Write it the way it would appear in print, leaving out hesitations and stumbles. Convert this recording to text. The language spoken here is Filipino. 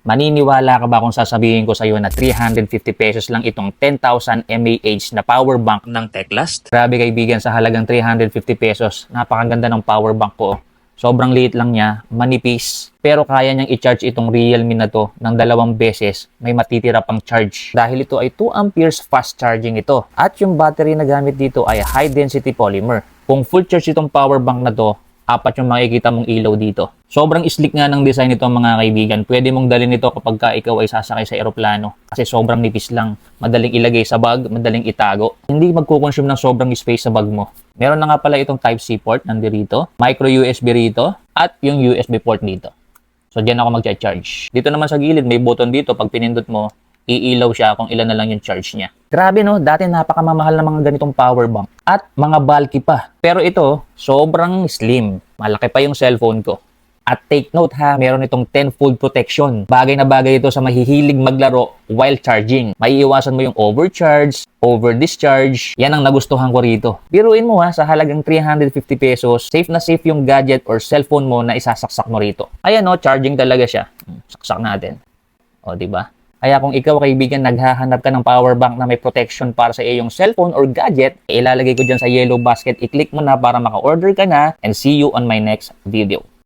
Maniniwala ka ba kung sasabihin ko sa iyo na 350 pesos lang itong 10,000 mAh na power bank ng Techlast? Grabe kaibigan, sa halagang 350 pesos, napakaganda ng power bank ko. Sobrang liit lang niya, manipis, pero kaya niyang i-charge itong Realme na to ng 2 beses, may matitira pang charge. Dahil ito ay 2 amperes fast charging ito. At yung battery na gamit dito ay high density polymer. Kung full charge itong power bank na to, 4 yung makikita mong ilaw dito. Sobrang sleek nga ng design nito mga kaibigan. Pwede mong dalhin ito kapag ikaw ay sasakay sa eroplano. Kasi sobrang nipis lang. Madaling ilagay sa bag, madaling itago. Hindi magkukonsume ng sobrang space sa bag mo. Meron na nga pala itong Type-C port nandito. Micro USB rito. At yung USB port dito. So dyan ako mag-charge. Dito naman sa gilid may button dito. Pag pinindot mo, iilaw siya kung ilan na lang yung charge niya. Grabe no, dati napakamamahal ng mga ganitong power bank. At mga bulky pa. Pero ito, sobrang slim. Malaki pa yung cellphone ko. At take note ha, meron itong 10-fold protection. Bagay na bagay ito sa mahihilig maglaro while charging. Maiiwasan mo yung overcharge, over-discharge. Yan ang nagustuhan ko rito. Biruin mo ha, sa halagang 350 pesos, safe na safe yung gadget or cellphone mo na isasaksak mo rito. Ayan o, charging talaga siya. Saksak natin. O, diba? Kaya kung ikaw kaibigan naghahanap ka ng power bank na may protection para sa iyong cellphone or gadget, ilalagay ko dyan sa yellow basket. I-click mo na para maka-order ka na and see you on my next video.